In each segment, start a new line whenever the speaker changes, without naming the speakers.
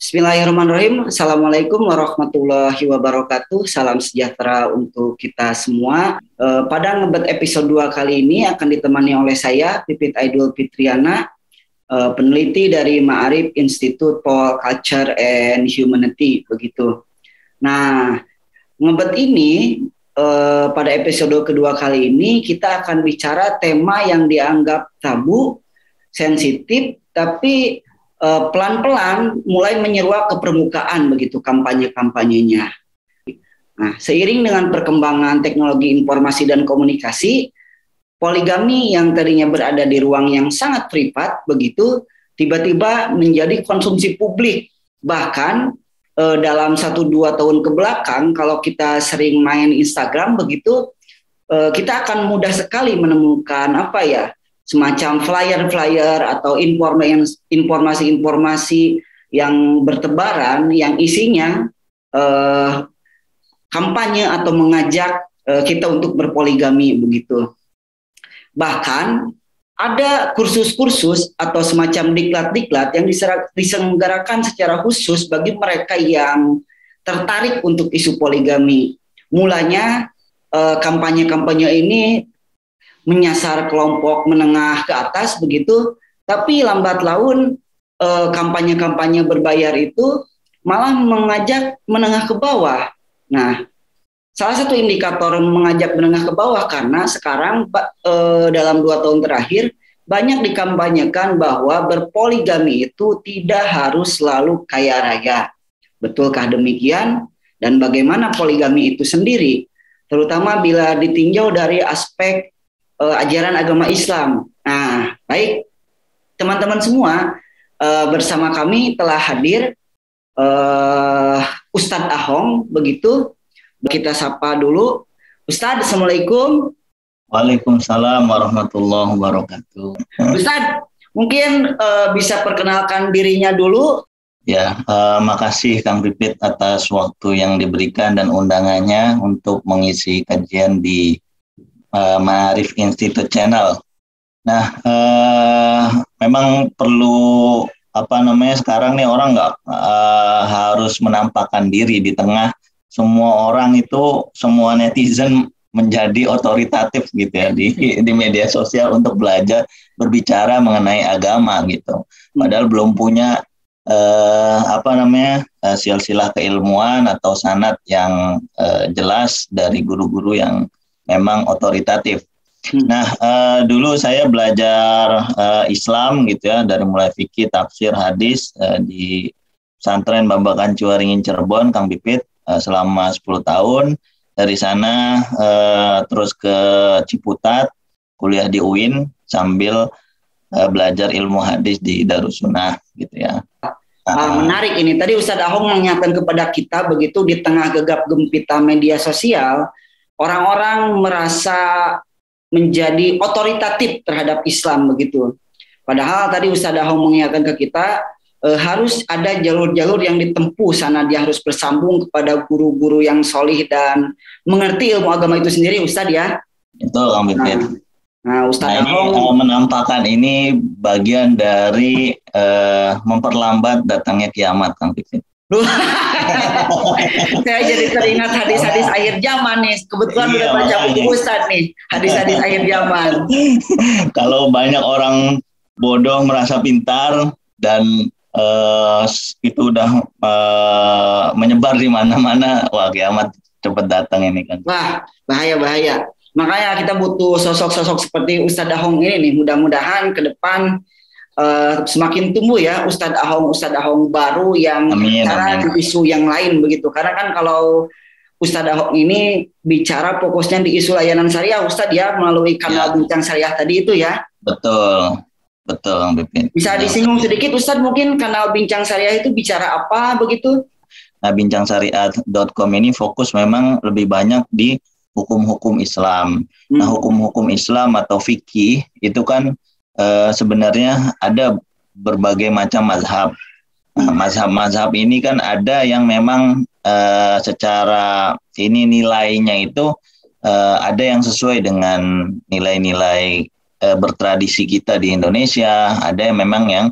Bismillahirrahmanirrahim. Assalamualaikum warahmatullahi wabarakatuh. Salam sejahtera untuk kita semua. Pada ngebet episode 2 kali ini akan ditemani oleh saya, Pipit Aidul Fitriana, peneliti dari Ma'arif Institute for Culture and Humanity. Begitu. Nah, ngebet ini pada episode kedua kali ini kita akan bicara tema yang dianggap tabu, sensitif, tapi pelan-pelan mulai menyeruak ke permukaan begitu kampanye-kampanyenya. Nah, seiring dengan perkembangan teknologi informasi dan komunikasi, poligami yang tadinya berada di ruang yang sangat privat begitu tiba-tiba menjadi konsumsi publik. Bahkan dalam 1-2 tahun ke belakang kalau kita sering main Instagram begitu, kita akan mudah sekali menemukan semacam flyer-flyer atau informasi-informasi yang bertebaran yang isinya kampanye atau mengajak kita untuk berpoligami begitu. Bahkan ada kursus-kursus atau semacam diklat-diklat yang diselenggarakan secara khusus bagi mereka yang tertarik untuk isu poligami. Mulanya kampanye-kampanye ini menyasar kelompok menengah ke atas begitu, tapi lambat laun kampanye-kampanye berbayar itu malah mengajak menengah ke bawah. Nah, salah satu indikator mengajak menengah ke bawah karena sekarang dalam 2 tahun terakhir banyak dikampanyekan bahwa berpoligami itu tidak harus selalu kaya raya. Betulkah demikian? Dan bagaimana poligami itu sendiri? Terutama bila ditinjau dari aspek ajaran agama Islam. Nah, baik teman-teman semua, bersama kami telah hadir Ustadz Ahong, begitu. Kita sapa dulu. Ustadz, Assalamualaikum.
Waalaikumsalam warahmatullahi wabarakatuh.
Ustadz, mungkin bisa perkenalkan dirinya dulu.
Ya, makasih Kang Pipit atas waktu yang diberikan dan undangannya untuk mengisi kajian di Ma'arif Institute Channel. Nah, memang perlu sekarang nih orang nggak harus menampakkan diri di tengah semua orang itu, semua netizen menjadi otoritatif gitu ya di media sosial untuk belajar berbicara mengenai agama gitu. Padahal belum punya silsilah keilmuan atau sanad yang jelas dari guru-guru yang memang otoritatif. Nah, dulu saya belajar Islam gitu ya, dari mulai fikih, tafsir, hadis di pesantren Babakan Ciwaringin Cirebon, Kang Pipit, selama 10 tahun. Dari sana terus ke Ciputat, kuliah di UIN sambil belajar ilmu hadis di Darussunnah gitu ya.
Menarik ini. Tadi Ustadz Ahong mengingatkan kepada kita begitu di tengah gegap gempita media sosial, orang-orang merasa menjadi otoritatif terhadap Islam begitu. Padahal tadi Ustadz Ahong mengingatkan ke kita harus ada jalur-jalur yang ditempuh sana, dia harus bersambung kepada guru-guru yang solih dan mengerti ilmu agama itu sendiri, Ustadz ya.
Betul, Kang Pipit.
Nah, Ustadz Ahong
menampakkan ini bagian dari memperlambat datangnya kiamat, Kang Pipit.
Saya jadi teringat hadis-hadis akhir zaman nih. Kebetulan udah baca buku Ustadz nih, hadis-hadis akhir zaman.
Kalau banyak orang bodoh merasa pintar dan itu udah menyebar di mana-mana, wah kiamat cepat datang ini kan. Wah,
bahaya. Makanya kita butuh sosok-sosok seperti Ustadz Ahong ini nih. Mudah-mudahan ke depan semakin tumbuh ya Ustadz Ahong baru yang bicara di isu yang lain begitu. Karena kan kalau Ustadz Ahong ini bicara fokusnya di isu layanan syariah, Ustadz ya, melalui kanal Bincang Syariah tadi itu ya.
Betul Bang Pipin.
Bisa disinggung sedikit Ustadz, mungkin kanal Bincang Syariah itu bicara apa begitu?
Nah, bincangsyariah.com ini fokus memang lebih banyak di hukum-hukum Islam. Nah, hukum-hukum Islam atau fikih itu kan sebenarnya ada berbagai macam mazhab. Nah, mazhab-mazhab ini kan ada yang memang secara ini nilainya itu ada yang sesuai dengan nilai-nilai bertradisi kita di Indonesia, ada yang memang yang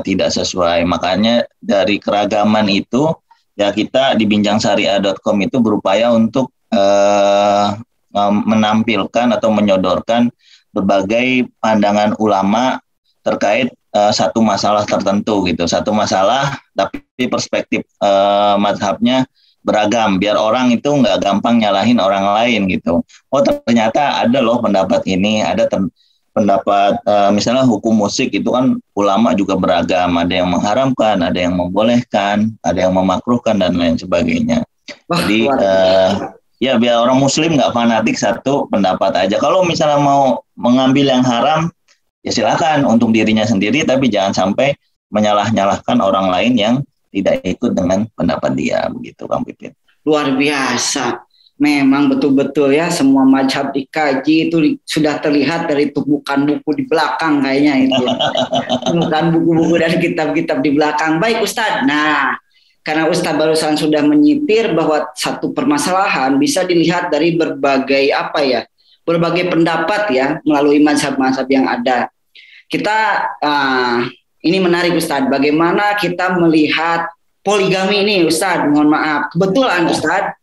tidak sesuai. Makanya dari keragaman itu ya kita di bincangsyariah.com itu berupaya untuk menampilkan atau menyodorkan berbagai pandangan ulama terkait satu masalah tertentu gitu, satu masalah tapi perspektif mazhabnya beragam, biar orang itu nggak gampang nyalahin orang lain gitu. Oh ternyata ada loh pendapat ini, ada pendapat misalnya hukum musik itu kan ulama juga beragam, ada yang mengharamkan, ada yang membolehkan, ada yang memakruhkan dan lain sebagainya. Jadi ya biar orang muslim nggak fanatik satu pendapat aja. Kalau misalnya mau mengambil yang haram, ya silakan untuk dirinya sendiri, tapi jangan sampai menyalah-nyalahkan orang lain yang tidak ikut dengan pendapat dia, begitu Kang Pipit.
Luar biasa. Memang betul-betul ya, semua mazhab dikaji itu sudah terlihat dari tumpukan buku di belakang kayaknya itu. Tumpukan buku-buku dan kitab-kitab di belakang. Baik Ustadz. Nah, karena Ustadz barusan sudah menyitir bahwa satu permasalahan bisa dilihat dari berbagai berbagai pendapat ya melalui mazhab-mazhab yang ada. Kita ini menarik Ustadz, bagaimana kita melihat poligami ini Ustadz, mohon maaf. Kebetulan Ustadz,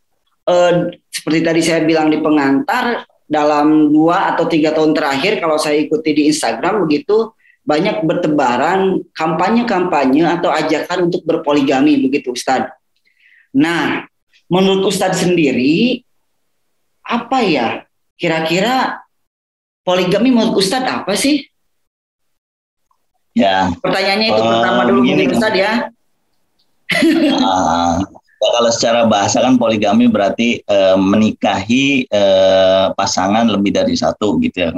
seperti tadi saya bilang di pengantar, dalam 2 atau 3 tahun terakhir kalau saya ikuti di Instagram begitu, banyak bertebaran kampanye-kampanye atau ajakan untuk berpoligami begitu Ustadz. Nah, menurut Ustadz sendiri, apa ya kira-kira poligami menurut Ustadz apa sih?
Ya.
Pertanyaannya itu pertama dulu mungkin Ustadz ya.
Kalau secara bahasa kan poligami berarti menikahi pasangan lebih dari satu gitu ya.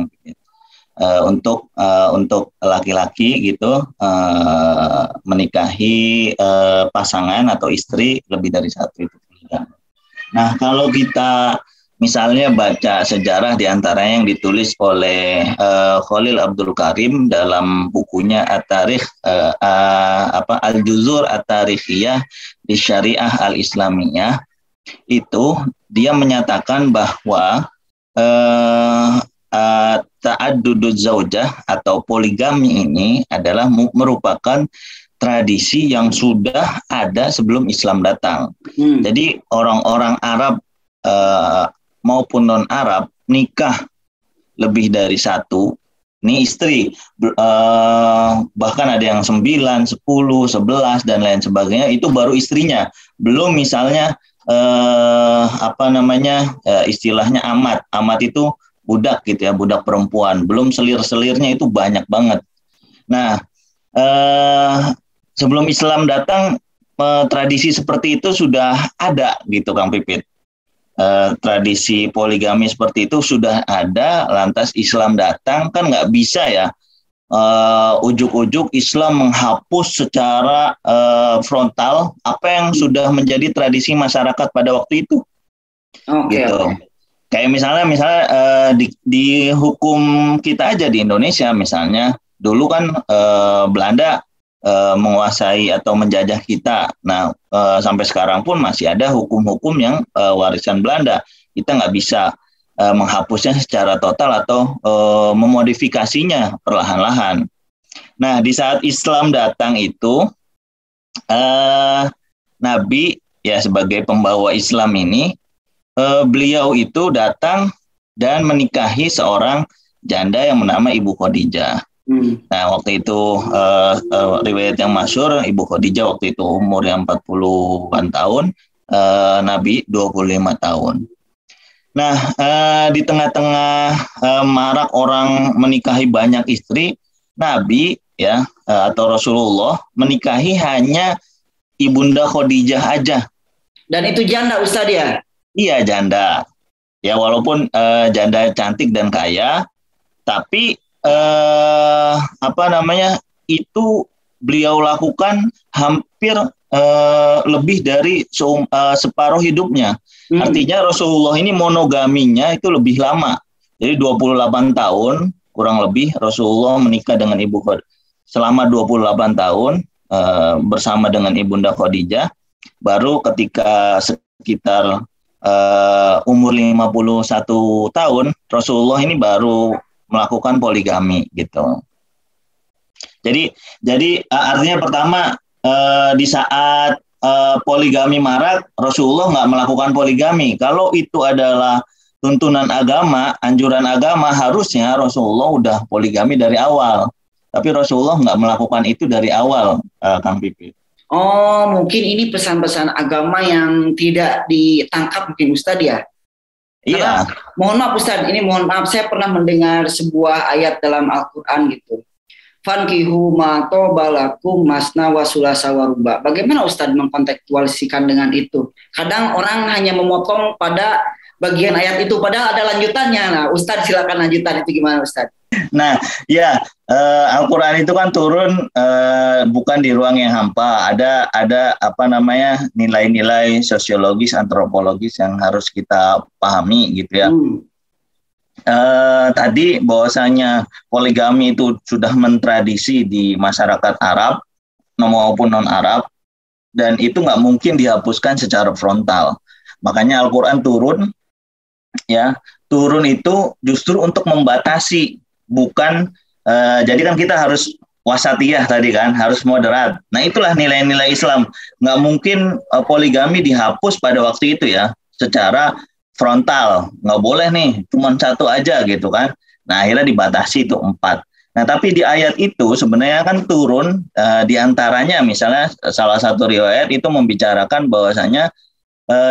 Untuk laki-laki gitu menikahi pasangan atau istri lebih dari satu itu. Nah kalau kita misalnya baca sejarah diantaranya yang ditulis oleh Khalil Abdul Karim dalam bukunya At-Tarikh Al-Juzur At-Tarikhiyah di Syariah Al-Islamiyah, itu dia menyatakan bahwa ta'adduduz zaujah atau poligami ini adalah merupakan tradisi yang sudah ada sebelum Islam datang. Jadi orang-orang Arab maupun non-Arab nikah lebih dari satu, ini istri, bahkan ada yang 9, 10, 11 dan lain sebagainya, itu baru istrinya. Belum misalnya istilahnya amat itu budak gitu ya, budak perempuan. Belum selir-selirnya itu banyak banget. Nah, sebelum Islam datang tradisi seperti itu sudah ada gitu Kang Pipit. Tradisi poligami seperti itu sudah ada, lantas Islam datang kan nggak bisa ya ujuk-ujuk Islam menghapus secara frontal apa yang sudah menjadi tradisi masyarakat pada waktu itu. Gitu. Kayak misalnya di hukum kita aja di Indonesia misalnya, dulu kan Belanda menguasai atau menjajah kita. Nah, sampai sekarang pun masih ada hukum-hukum yang warisan Belanda. Kita nggak bisa menghapusnya secara total atau memodifikasinya perlahan-lahan. Nah, di saat Islam datang itu, Nabi ya sebagai pembawa Islam ini, beliau itu datang dan menikahi seorang janda yang bernama Ibu Khadijah. Nah, waktu itu riwayat yang masyhur, Ibu Khadijah waktu itu umur yang 40-an tahun, Nabi 25 tahun. Nah, di tengah-tengah marak orang menikahi banyak istri, Nabi ya atau Rasulullah menikahi hanya Ibunda Khadijah aja. Dan itu janda Ustaz ya? Iya, janda. Ya walaupun janda cantik dan kaya, tapi itu beliau lakukan hampir lebih dari separuh hidupnya. Artinya Rasulullah ini monogaminya itu lebih lama. Jadi 28 tahun kurang lebih Rasulullah menikah dengan Ibu Khadijah. Selama 28 tahun bersama dengan Ibunda Khadijah, baru ketika sekitar umur 51 tahun Rasulullah ini baru melakukan poligami gitu. Jadi artinya pertama di saat poligami marak, Rasulullah nggak melakukan poligami. Kalau itu adalah tuntunan agama, anjuran agama, harusnya Rasulullah udah poligami dari awal. Tapi Rasulullah nggak melakukan itu dari awal, Kang Pipit.
Oh, mungkin ini pesan-pesan agama yang tidak ditangkap mungkin Ustadz ya?
Iya.
Mohon maaf Ustadz, ini mohon maaf, saya pernah mendengar sebuah ayat dalam Al-Quran gitu. Fankihu ma tobalakum masna wa sulasa wa ruba. Bagaimana Ustadz mengkontekstualisikan dengan itu? Kadang orang hanya memotong pada bagian ayat itu, padahal ada lanjutannya. Nah, Ustadz silakan lanjutan itu gimana Ustadz?
Nah, ya Al-Quran itu kan turun bukan di ruang yang hampa. Ada apa namanya nilai-nilai sosiologis, antropologis yang harus kita pahami gitu ya. Tadi bahwasanya poligami itu sudah mentradisi di masyarakat Arab maupun non-Arab, dan itu nggak mungkin dihapuskan secara frontal. Makanya Al-Quran turun itu justru untuk membatasi, bukan jadi kan kita harus wasatiyah tadi kan, harus moderat. Nah itulah nilai-nilai Islam. Nggak mungkin poligami dihapus pada waktu itu ya, secara frontal, nggak boleh nih, cuma satu aja gitu kan. Nah akhirnya dibatasi itu 4. Nah tapi di ayat itu sebenarnya kan turun diantaranya misalnya salah satu riwayat itu membicarakan bahwasanya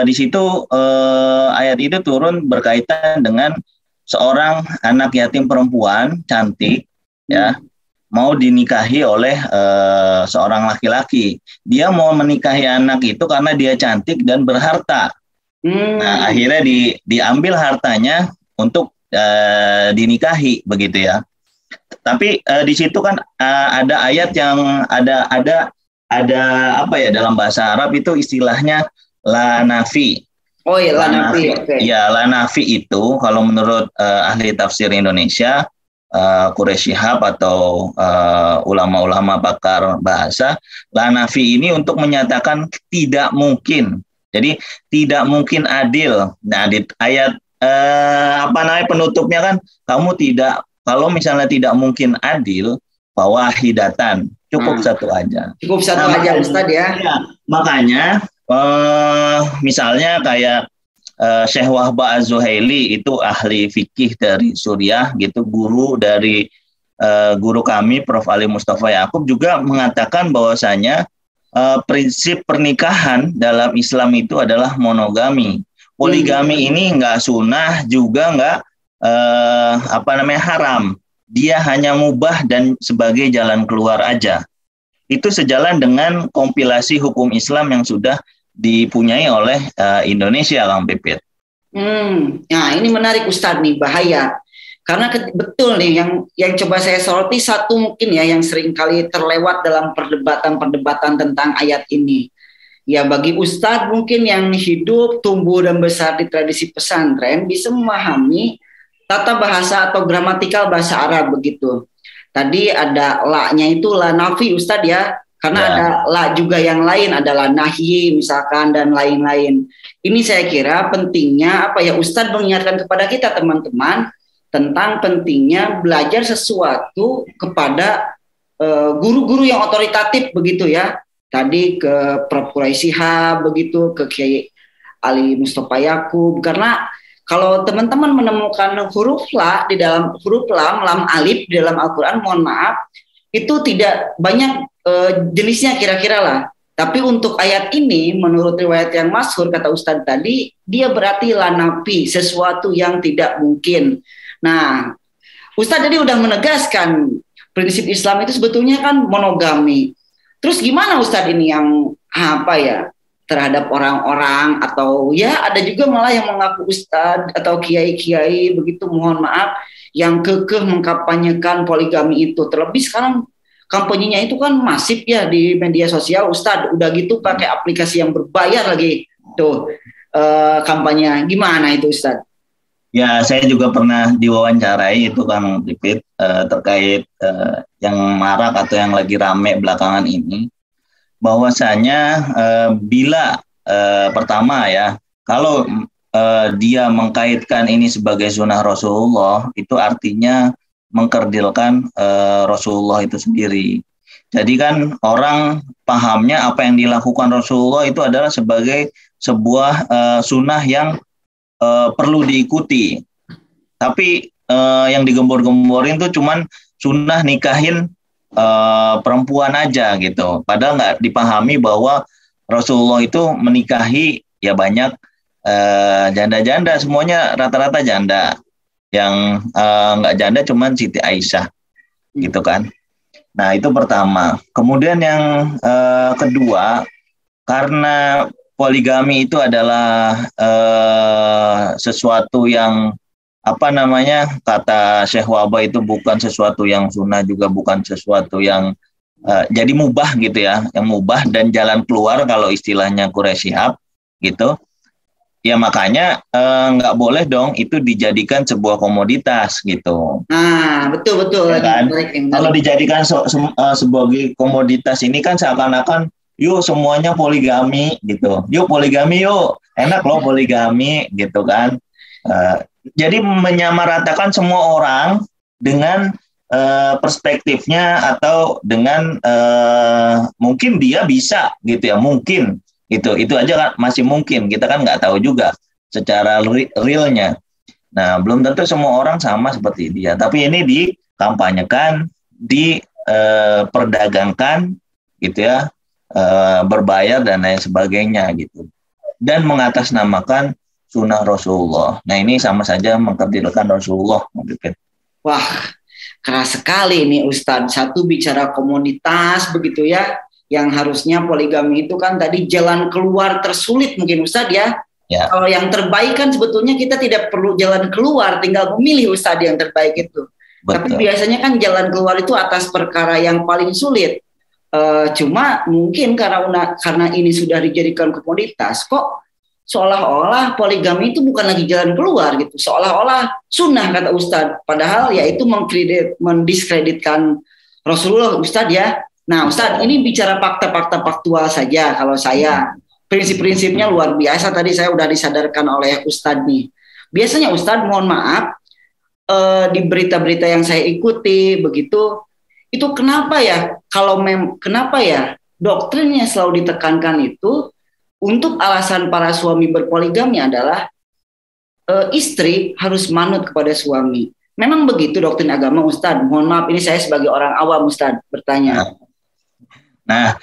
di situ ayat itu turun berkaitan dengan seorang anak yatim perempuan cantik ya, mau dinikahi oleh seorang laki-laki. Dia mau menikahi anak itu karena dia cantik dan berharta. Nah, akhirnya diambil hartanya untuk dinikahi begitu ya. Tapi di situ kan ada ayat yang ada apa ya, dalam bahasa Arab itu istilahnya la nafi.
Oh ya, la nafi. Okay.
Ya, la nafi itu kalau menurut ahli tafsir Indonesia, Quraisy Shihab atau ulama-ulama pakar bahasa, la nafi ini untuk menyatakan tidak mungkin. Jadi tidak mungkin adil. Nah di ayat penutupnya kan, kalau misalnya tidak mungkin adil, fawahidatan, cukup satu aja.
Cukup satu aja Ustadz ya.
Makanya misalnya kayak Syekh Wahba Az-Zuhaili itu ahli fikih dari Suriah gitu, guru dari guru kami Prof. Ali Mustafa Yakub juga mengatakan bahwasanya prinsip pernikahan dalam Islam itu adalah monogami. Poligami ini nggak sunnah juga nggak haram. Dia hanya mubah dan sebagai jalan keluar aja. Itu sejalan dengan kompilasi hukum Islam yang sudah dipunyai oleh Indonesia, Kang Pipit.
Nah ini menarik Ustadz nih, bahaya. Karena betul nih yang coba saya soroti satu mungkin ya yang sering kali terlewat dalam perdebatan tentang ayat ini. Ya bagi Ustadz mungkin yang hidup, tumbuh dan besar di tradisi pesantren bisa memahami tata bahasa atau gramatikal bahasa Arab begitu. Tadi ada la-nya itu la nafi Ustadz ya. Karena ada la juga yang lain, ada la nahyi misalkan dan lain-lain. Ini saya kira pentingnya Ustadz mengingatkan kepada kita teman-teman tentang pentingnya belajar sesuatu kepada guru-guru yang otoritatif begitu ya. Tadi ke Prof. Quraisy Shihab begitu, ke Kiai Ali Mustafa Yakub. Karena kalau teman-teman menemukan huruf la di dalam huruf lam alif di dalam Al-Quran, mohon maaf, itu tidak banyak jenisnya kira-kira lah. Tapi untuk ayat ini, menurut riwayat yang masyhur kata Ustadz tadi, dia berarti lanapi, sesuatu yang tidak mungkin. Nah, Ustadz tadi udah menegaskan prinsip Islam itu sebetulnya kan monogami. Terus gimana Ustadz ini yang terhadap orang-orang atau ya ada juga malah yang mengaku Ustadz atau kiai-kiai begitu, mohon maaf, yang kekeh mengkampanyekan poligami itu. Terlebih sekarang kampanyenya itu kan masif ya di media sosial Ustadz, udah gitu pakai aplikasi yang berbayar lagi tuh kampanye. Gimana itu Ustadz?
Ya, saya juga pernah diwawancarai itu Kang Pipit terkait yang marak atau yang lagi rame belakangan ini, bahwasanya bila pertama ya, kalau dia mengkaitkan ini sebagai sunnah Rasulullah, itu artinya mengkerdilkan Rasulullah itu sendiri. Jadi kan orang pahamnya apa yang dilakukan Rasulullah itu adalah sebagai sebuah sunnah yang perlu diikuti. Tapi yang digembor-gemborin tuh cuman sunnah nikahin perempuan aja gitu. Padahal nggak dipahami bahwa Rasulullah itu menikahi ya banyak janda-janda, semuanya rata-rata janda. Yang nggak janda cuman Siti Aisyah gitu kan. Nah itu pertama. Kemudian yang kedua, karena poligami itu adalah sesuatu yang kata Syekh Wahbah itu bukan sesuatu yang sunnah, juga bukan sesuatu yang jadi mubah gitu ya, yang mubah dan jalan keluar kalau istilahnya Quraisy Shihab gitu. Ya makanya nggak boleh dong itu dijadikan sebuah komoditas gitu.
Nah, betul.
Ya kan? Kalau dijadikan sebagai komoditas ini kan seakan-akan yuk semuanya poligami gitu. Yuk poligami yuk. Enak loh poligami gitu kan. Jadi menyamaratakan semua orang dengan perspektifnya atau dengan mungkin dia bisa gitu ya, mungkin. Itu aja kan masih mungkin, kita kan nggak tahu juga secara realnya. Nah belum tentu semua orang sama seperti dia, tapi ini dikampanyekan, diperdagangkan gitu ya, berbayar dan lain sebagainya gitu, dan mengatasnamakan sunnah Rasulullah. Nah ini sama saja mengkerdilkan Rasulullah.
Wah, keras sekali nih Ustadz. Satu bicara komunitas begitu ya, yang harusnya poligami itu kan tadi jalan keluar tersulit mungkin Ustadz ya. Kalau yang terbaik kan sebetulnya kita tidak perlu jalan keluar, tinggal memilih Ustadz yang terbaik itu. Betul. Tapi biasanya kan jalan keluar itu atas perkara yang paling sulit. Cuma mungkin karena ini sudah dijadikan komoditas, kok seolah-olah poligami itu bukan lagi jalan keluar gitu. Seolah-olah sunnah kata Ustadz. Padahal ya itu mendiskreditkan Rasulullah Ustadz ya. Nah Ustadz, ini bicara fakta-fakta faktual saja. Kalau saya, prinsip-prinsipnya luar biasa. Tadi saya udah disadarkan oleh Ustadz nih. Biasanya Ustadz, mohon maaf, di berita-berita yang saya ikuti begitu, itu kenapa ya? Kenapa ya doktrinnya selalu ditekankan itu untuk alasan para suami berpoligami adalah istri harus manut kepada suami. Memang begitu doktrin agama Ustadz? Mohon maaf, ini saya sebagai orang awam Ustadz bertanya.
Nah,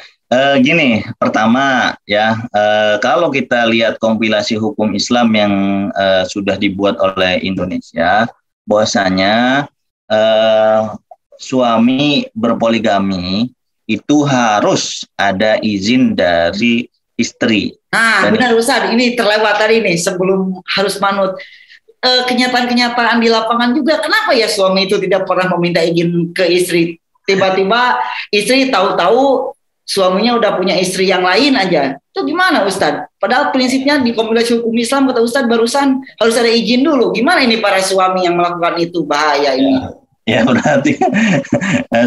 gini, pertama ya, kalau kita lihat kompilasi hukum Islam yang sudah dibuat oleh Indonesia, bahwasanya suami berpoligami itu harus ada izin dari istri.
Nah, benar Ustaz, ini terlewat tadi nih sebelum harus manut. Kenyataan-kenyataan di lapangan juga, kenapa ya suami itu tidak pernah meminta izin ke istri? Tiba-tiba istri tahu-tahu suaminya udah punya istri yang lain aja. Itu gimana Ustadz? Padahal prinsipnya di kompilasi hukum Islam kata Ustadz barusan harus ada izin dulu. Gimana ini para suami yang melakukan itu? Bahaya ini.
Ya berarti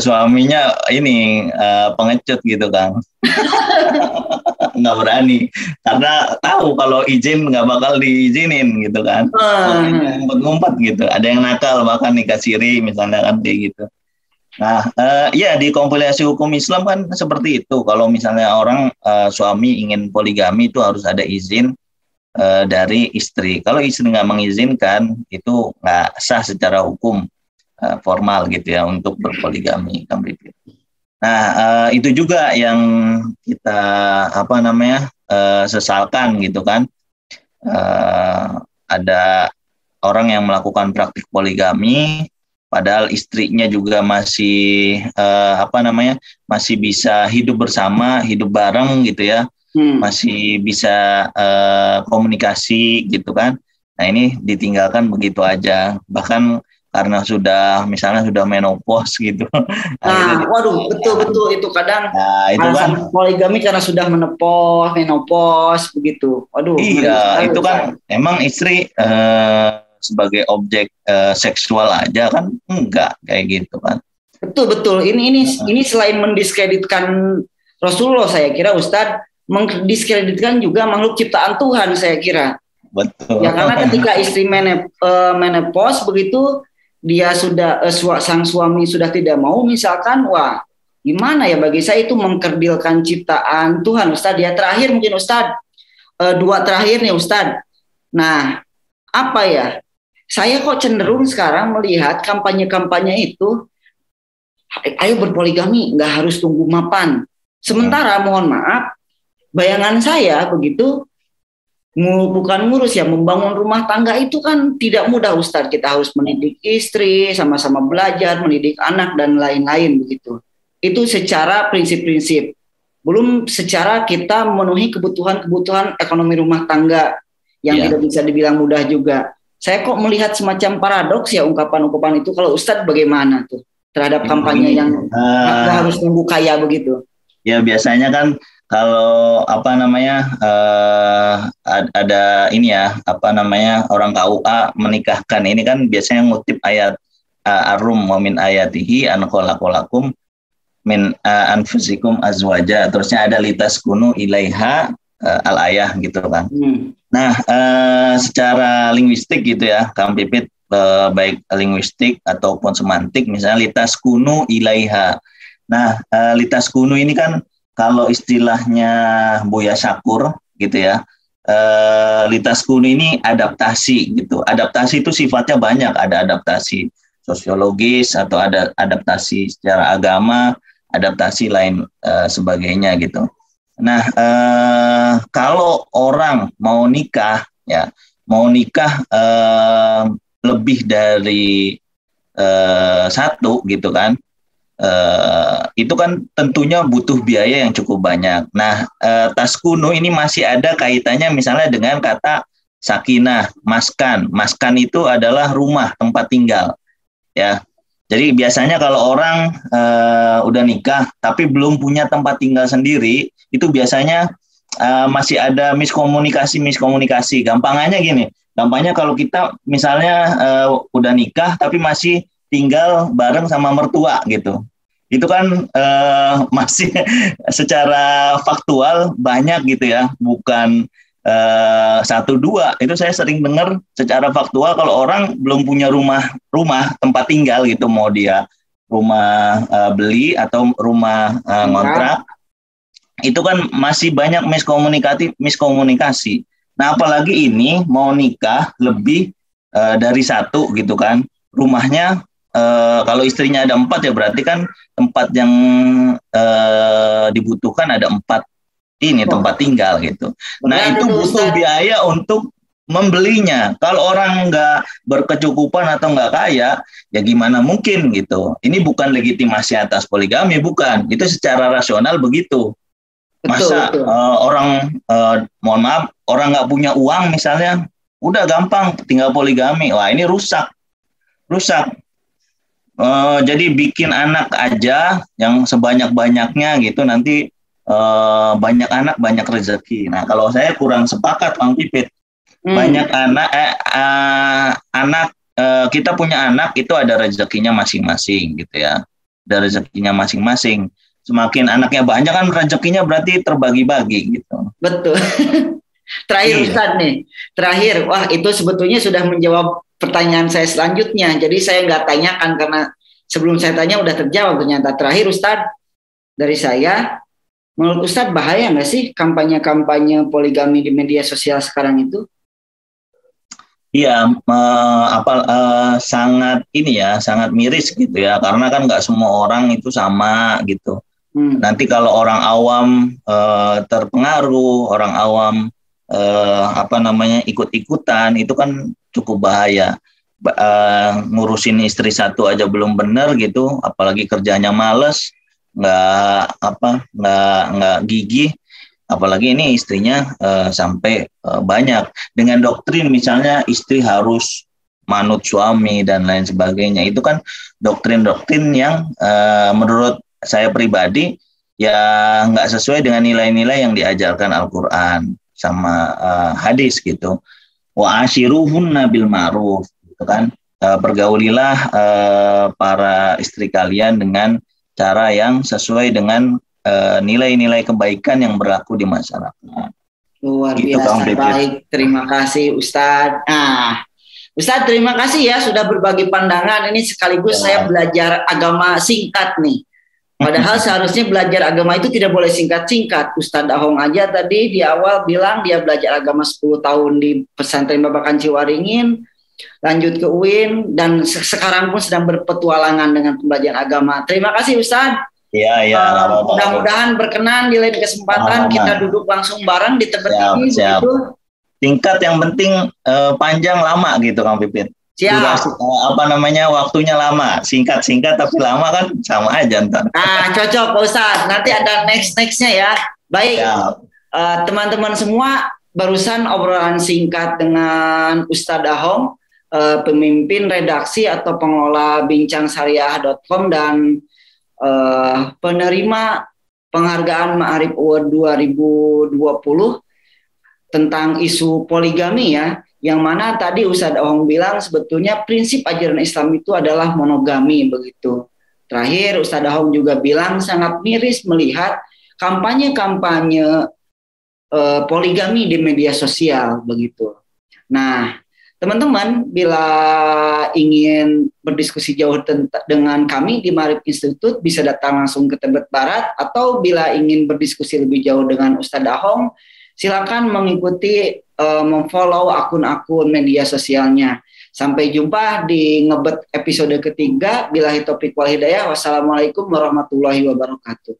suaminya ini pengecut gitu Kang. Nggak berani. Karena tahu kalau izin nggak bakal diizinin gitu kan. Ngumpet-ngumpet gitu. Ada yang nakal bahkan nikah siri misalnya kan kayak gitu. Nah, ya di kompilasi hukum Islam kan seperti itu. Kalau misalnya orang suami ingin poligami itu harus ada izin dari istri. Kalau istri nggak mengizinkan, itu nggak sah secara hukum formal gitu ya untuk berpoligami. Nah, itu juga yang kita sesalkan gitu kan. Ada orang yang melakukan praktik poligami. Padahal istrinya juga masih masih bisa hidup bersama, hidup bareng gitu ya, masih bisa komunikasi gitu kan. Nah ini ditinggalkan begitu aja, bahkan karena misalnya sudah menopause gitu.
Nah, waduh, betul itu kadang. Nah, itu kan poligami karena sudah menopause begitu. Waduh.
Iya, itu kan emang istri sebagai objek seksual aja kan enggak kayak gitu kan.
Betul. Ini selain mendiskreditkan Rasulullah saya kira Ustadz, mendiskreditkan juga makhluk ciptaan Tuhan saya kira.
Betul.
Ya karena ketika istri menopause begitu, dia sudah sang suami sudah tidak mau misalkan, wah gimana ya, bagi saya itu mengkerdilkan ciptaan Tuhan, Ustadz. Ya terakhir mungkin Ustadz, dua terakhir nih Ustadz. Nah, apa ya? Saya kok cenderung sekarang melihat kampanye-kampanye itu, ayo berpoligami, nggak harus tunggu mapan. Sementara mohon maaf, bayangan saya begitu, bukan ngurus ya, membangun rumah tangga itu kan tidak mudah Ustadz. Kita harus mendidik istri, sama-sama belajar, mendidik anak dan lain-lain begitu. Itu secara prinsip-prinsip. Belum secara kita memenuhi kebutuhan-kebutuhan ekonomi rumah tangga yang tidak bisa dibilang mudah juga. Saya kok melihat semacam paradoks ya ungkapan-ungkapan itu. Kalau Ustadz bagaimana tuh terhadap kampanye yang harus nunggu kaya begitu?
Ya biasanya kan kalau ada ini ya, orang KUA menikahkan ini kan biasanya ngutip ayat Ar-Rum wa min ayatihi an khalaqalakum min anfusikum azwaja, terusnya ada litaskunu ilaiha al-ayah gitu kan. Nah, secara linguistik gitu ya, Kang Pipit, baik linguistik ataupun semantik, misalnya litaskunu ilaiha. Nah, litaskunu ini kan kalau istilahnya Buya Syakur gitu ya, litaskunu ini adaptasi gitu. Adaptasi itu sifatnya banyak, ada adaptasi sosiologis atau ada adaptasi secara agama, adaptasi lain sebagainya gitu. Nah, kalau orang mau nikah lebih dari satu gitu kan, itu kan tentunya butuh biaya yang cukup banyak. Nah, taskunu ini masih ada kaitannya misalnya dengan kata sakinah, maskan. Maskan itu adalah rumah, tempat tinggal. Ya, jadi biasanya kalau orang udah nikah tapi belum punya tempat tinggal sendiri, itu biasanya masih ada miskomunikasi. Gampangnya kalau kita misalnya udah nikah tapi masih tinggal bareng sama mertua gitu, itu kan masih secara faktual banyak gitu ya, bukan satu dua. Itu saya sering dengar secara faktual kalau orang belum punya rumah tempat tinggal gitu, mau dia rumah beli atau rumah ngontrak, itu kan masih banyak miskomunikasi. Nah, apalagi ini mau nikah lebih dari satu gitu kan, rumahnya kalau istrinya ada 4 ya berarti kan tempat yang dibutuhkan ada 4 tempat tinggal gitu. Nah, itu butuh biaya untuk membelinya. Kalau orang nggak berkecukupan atau nggak kaya, ya gimana mungkin gitu. Ini bukan legitimasi atas poligami, bukan. Itu secara rasional begitu. Masa orang, mohon maaf, orang nggak punya uang misalnya, udah gampang tinggal poligami. Wah, ini rusak. Jadi bikin anak aja yang sebanyak-banyaknya gitu, nanti banyak anak banyak rezeki. Nah, kalau saya kurang sepakat Bang Pipit. Banyak anak kita punya anak itu ada rezekinya masing-masing gitu ya. Ada rezekinya masing-masing. Semakin anaknya banyak kan rezekinya berarti terbagi-bagi gitu.
Betul. Terakhir Ustadz nih. Terakhir, wah itu sebetulnya sudah menjawab pertanyaan saya selanjutnya. Jadi saya nggak tanyakan karena sebelum saya tanya udah terjawab ternyata. Terakhir Ustadz, dari saya, menurut Ustadz bahaya nggak sih kampanye-kampanye poligami di media sosial sekarang itu?
Iya, sangat sangat miris gitu ya, karena kan nggak semua orang itu sama gitu. Nanti kalau orang awam terpengaruh, orang awam ikut-ikutan, itu kan cukup bahaya. Ngurusin istri satu aja belum benar gitu, apalagi kerjanya males, nggak gigih. Apalagi ini istrinya sampai banyak dengan doktrin misalnya istri harus manut suami dan lain sebagainya. Itu kan doktrin-doktrin yang menurut saya pribadi ya nggak sesuai dengan nilai-nilai yang diajarkan Al-Quran sama hadis gitu. Wa ashiruhunna bil ma'ruf gitu kan. Pergaulilah para istri kalian dengan cara yang sesuai dengan nilai-nilai kebaikan yang berlaku di masyarakat.
Luar biasa baik, terima kasih Ustadz. Nah, Ustadz, terima kasih ya sudah berbagi pandangan. Ini sekaligus saya belajar agama singkat nih. Padahal seharusnya belajar agama itu tidak boleh singkat-singkat. Ustadz Ahong aja tadi di awal bilang dia belajar agama 10 tahun di pesantren Babakan Ciwaringin, lanjut ke UIN, dan sekarang pun sedang berpetualangan dengan pembelajaran agama. Terima kasih Ustadz.
Iya.
Mudah-mudahan berkenan di lain kesempatan kita duduk langsung bareng di tempat ini. Begitu.
Singkat yang penting panjang lama gitu Kang Pipit.
Siap.
Waktunya lama. Singkat tapi lama kan sama aja ntar.
Nah, cocok Pak Ustadz. Nanti ada nextnya ya. Baik. Teman-teman semua, barusan obrolan singkat dengan Ustadz Ahong, pemimpin redaksi atau pengelola bincangsyariah.com dan penerima penghargaan Ma'arif Award 2020 tentang isu poligami ya, yang mana tadi Ustadz Ahong bilang sebetulnya prinsip ajaran Islam itu adalah monogami begitu. Terakhir Ustadz Ahong juga bilang sangat miris melihat kampanye-kampanye poligami di media sosial begitu. Nah, teman-teman bila ingin berdiskusi jauh dengan kami di Ma'arif Institute bisa datang langsung ke Tebet Barat, atau bila ingin berdiskusi lebih jauh dengan Ustadz Ahong, silakan mengikuti memfollow akun-akun media sosialnya. Sampai jumpa di Ngebet episode ketiga. Billahi taufiq wal hidayah. Wassalamualaikum warahmatullahi wabarakatuh.